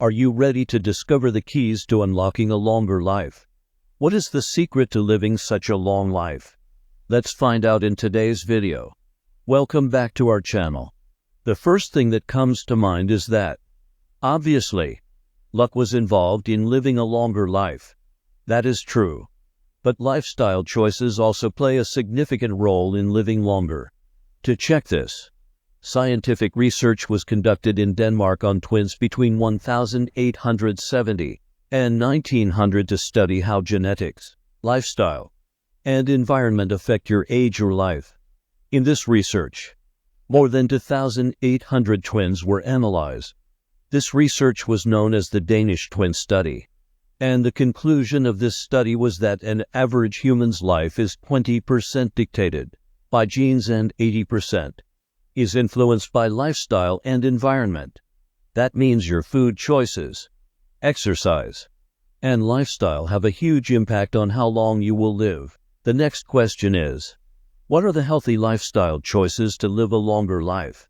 Are you ready to discover the keys to unlocking a longer life? What is the secret to living such a long life? Let's find out in today's video. Welcome back to our channel. The first thing that comes to mind is that, obviously, luck was involved in living a longer life. That is true. But lifestyle choices also play a significant role in living longer. To check this, scientific research was conducted in Denmark on twins between 1870 and 1900 to study how genetics, lifestyle, and environment affect your age or life. In this research, more than 2,800 twins were analyzed. This research was known as the Danish twin study, and the conclusion of this study was that an average human's life is 20% dictated by genes and 80% is influenced by lifestyle and environment. That means your food choices, exercise, and lifestyle have a huge impact on how long you will live. The next question is, what are the healthy lifestyle choices to live a longer life?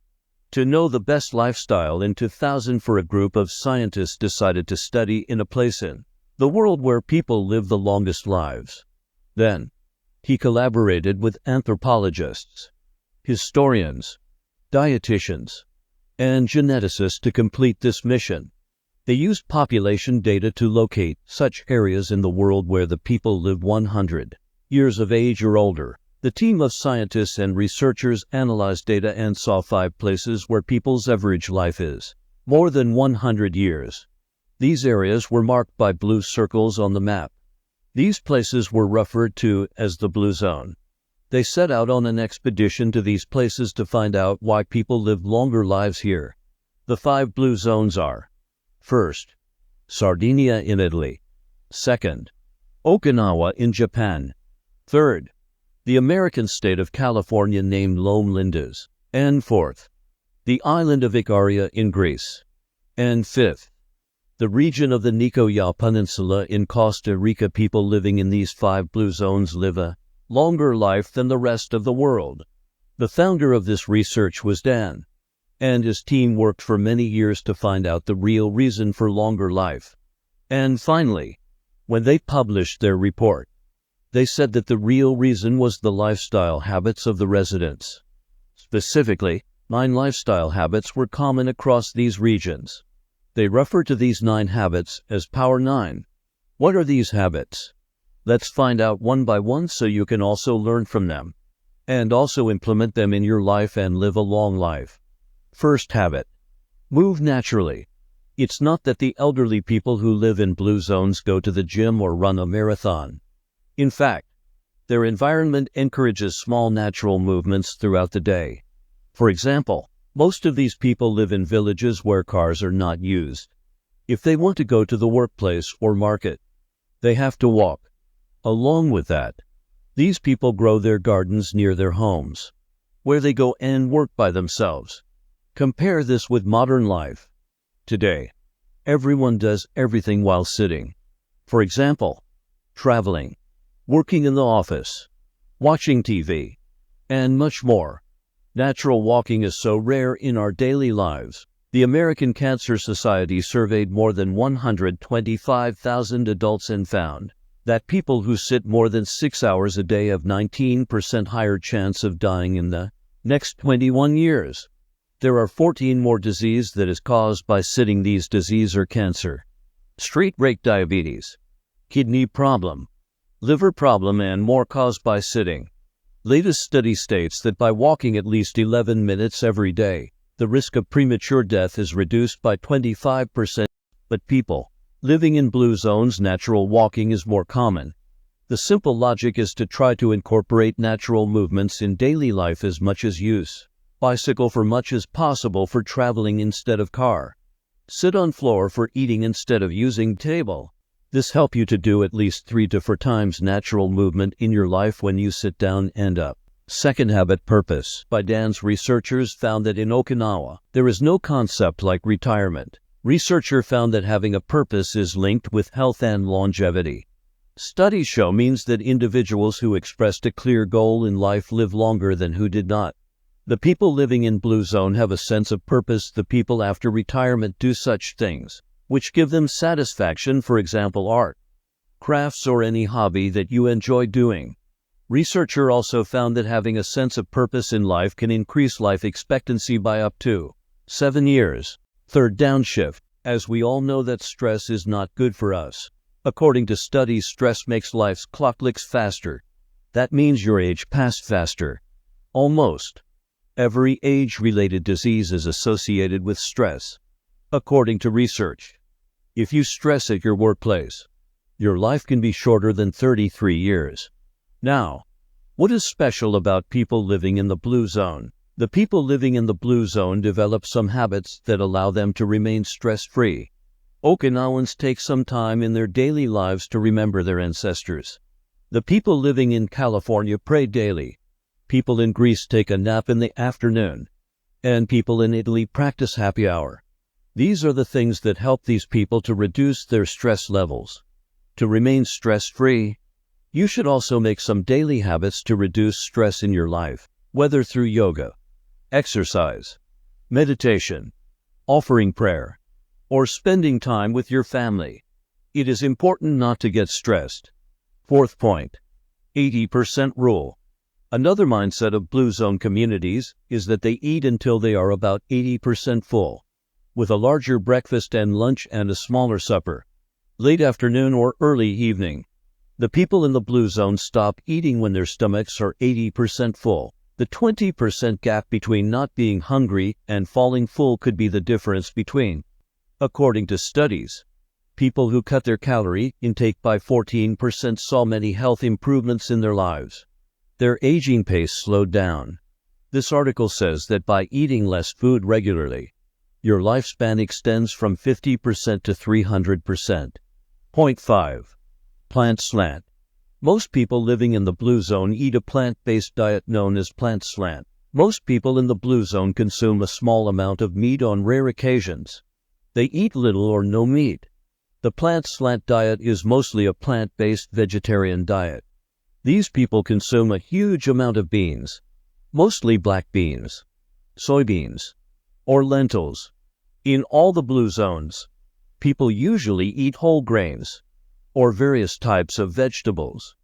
To know the best lifestyle in 2000, a group of scientists decided to study in a place in the world where people live the longest lives. Then, he collaborated with anthropologists, historians, dietitians, and geneticists to complete this mission. They used population data to locate such areas in the world where the people live 100 years of age or older. The team of scientists and researchers analyzed data and saw 5 places where people's average life is more than 100 years. These areas were marked by blue circles on the map. These places were referred to as the blue zone. They set out on an expedition to these places to find out why people live longer lives here. The 5 blue zones are: first, Sardinia in Italy; second, Okinawa in Japan; third, the American state of California named Lome Lindas; and fourth, the island of Icaria in Greece; and fifth, the region of the Nicoya Peninsula in Costa Rica. People living in these 5 blue zones live a longer life than the rest of the world. The founder of this research was Dan, and his team worked for many years to find out the real reason for longer life. And finally, when they published their report, they said that the real reason was the lifestyle habits of the residents. Specifically, 9 lifestyle habits were common across these regions. They refer to these 9 habits as Power 9. What are these habits? Let's find out one by one so you can also learn from them, and also implement them in your life and live a long life. First habit: move naturally. It's not that the elderly people who live in blue zones go to the gym or run a marathon. In fact, their environment encourages small natural movements throughout the day. For example, most of these people live in villages where cars are not used. If they want to go to the workplace or market, they have to walk. Along with that, these people grow their gardens near their homes, where they go and work by themselves. Compare this with modern life. Today, everyone does everything while sitting. For example, traveling, working in the office, watching TV, and much more. Natural walking is so rare in our daily lives. The American Cancer Society surveyed more than 125,000 adults and found that people who sit more than 6 hours a day have 19% higher chance of dying in the next 21 years. There are 14 more diseases that is caused by sitting. These diseases are cancer, street rate diabetes, kidney problem, liver problem, and more caused by sitting. Latest study states that by walking at least 11 minutes every day, the risk of premature death is reduced by 25%. But people living in blue zones, natural walking is more common. The simple logic is to try to incorporate natural movements in daily life as much as use bicycle for much as possible for traveling instead of car. Sit on floor for eating instead of using table. This help you to do at least 3 to 4 times natural movement in your life when you sit down and up. Second habit: purpose. By Dan's researchers found that in Okinawa, there is no concept like retirement. Researcher found that having a purpose is linked with health and longevity. Studies show means that individuals who expressed a clear goal in life live longer than who did not. The people living in blue zone have a sense of purpose. The people after retirement do such things which give them satisfaction, for example, art, crafts, or any hobby that you enjoy doing. Researcher also found that having a sense of purpose in life can increase life expectancy by up to 7 years. Third, downshift. As we all know that stress is not good for us. According to studies, stress makes life's clock ticks faster. That means your age passed faster. Almost every age-related disease is associated with stress. According to research, if you stress at your workplace, your life can be shorter than 33 years. Now, what is special about people living in the blue zone? The people living in the blue zone develop some habits that allow them to remain stress-free. Okinawans take some time in their daily lives to remember their ancestors. The people living in California pray daily. People in Greece take a nap in the afternoon. And people in Italy practice happy hour. These are the things that help these people to reduce their stress levels. To remain stress-free, you should also make some daily habits to reduce stress in your life, whether through yoga, exercise, meditation, offering prayer, or spending time with your family. It is important not to get stressed. Fourth point, 80% rule. Another mindset of blue zone communities is that they eat until they are about 80% full, with a larger breakfast and lunch and a smaller supper, late afternoon or early evening. The people in the blue zone stop eating when their stomachs are 80% full. The 20% gap between not being hungry and falling full could be the difference between. According to studies, people who cut their calorie intake by 14% saw many health improvements in their lives. Their aging pace slowed down. This article says that by eating less food regularly, your lifespan extends from 50% to 300%. Point 5. Plant slant. Most people living in the blue zone eat a plant-based diet known as plant slant. Most people in the blue zone consume a small amount of meat on rare occasions. They eat little or no meat. The plant slant diet is mostly a plant-based vegetarian diet. These people consume a huge amount of beans, mostly black beans, soybeans, or lentils. In all the blue zones, people usually eat whole grains, or various types of vegetables.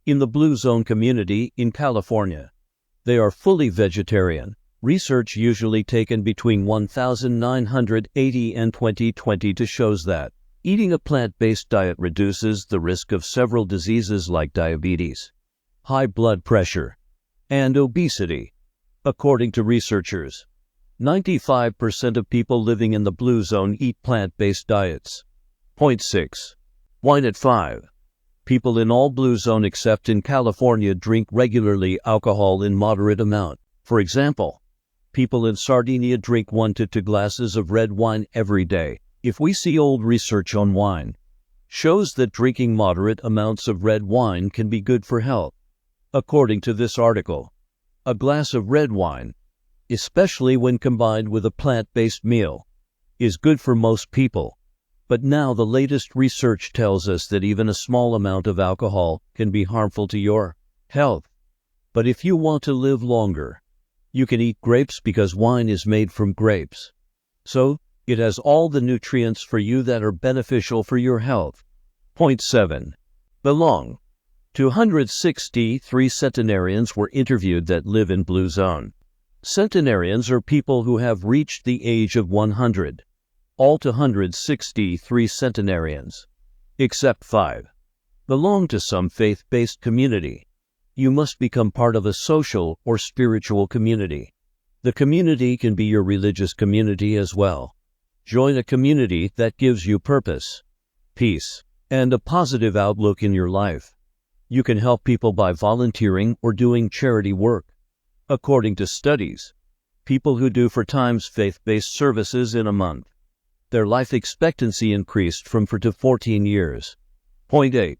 In the blue zone community in California, they are fully vegetarian. Research usually taken between 1980 and 2020 shows that eating a plant-based diet reduces the risk of several diseases like diabetes, high blood pressure, and obesity. According to researchers, 95% of people living in the blue zone eat plant-based diets. Point 6. Wine at 5. People in all blue zone except in California drink regularly alcohol in moderate amount. For example, people in Sardinia drink 1 to 2 glasses of red wine every day. If we see old research on wine, shows that drinking moderate amounts of red wine can be good for health. According to this article, a glass of red wine, especially when combined with a plant-based meal, is good for most people. But now the latest research tells us that even a small amount of alcohol can be harmful to your health. But if you want to live longer, you can eat grapes because wine is made from grapes. So, it has all the nutrients for you that are beneficial for your health. Point 7. Belong. 263 centenarians were interviewed that live in blue zone. Centenarians are people who have reached the age of 100. All 263 centenarians, except 5, belong to some faith-based community. You must become part of a social or spiritual community. The community can be your religious community as well. Join a community that gives you purpose, peace, and a positive outlook in your life. You can help people by volunteering or doing charity work. According to studies, people who do 4 times faith-based services in a month, their life expectancy increased from 4 to 14 years. Point 8.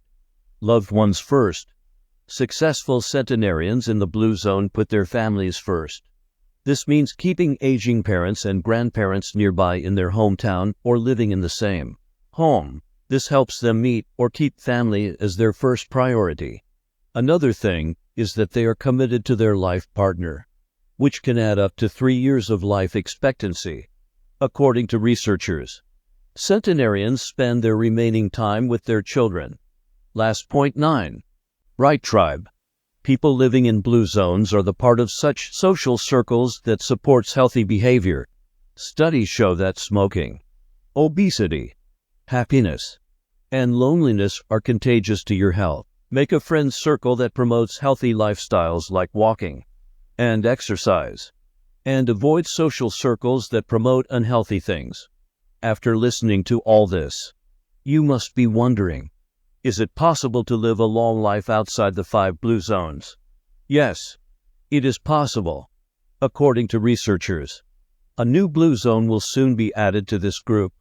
Loved ones first. Successful centenarians in the blue zone put their families first. This means keeping aging parents and grandparents nearby in their hometown or living in the same home. This helps them meet or keep family as their first priority. Another thing is that they are committed to their life partner, which can add up to 3 years of life expectancy. According to researchers, Centenarians spend their remaining time with their children. Last point 9. Right tribe. People living in blue zones are the part of such social circles that supports healthy behavior. Studies show that smoking, obesity, happiness, and loneliness are contagious to your health. Make a friend circle that promotes healthy lifestyles like walking and exercise, and avoid social circles that promote unhealthy things. After listening to all this, you must be wondering, is it possible to live a long life outside the 5 blue zones? Yes, it is possible. According to researchers, a new blue zone will soon be added to this group.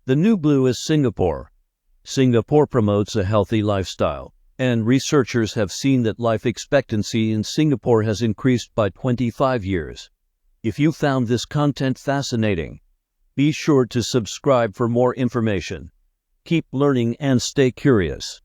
The new blue is Singapore. Singapore promotes a healthy lifestyle, and researchers have seen that life expectancy in Singapore has increased by 25 years. If you found this content fascinating, be sure to subscribe for more information. Keep learning and stay curious.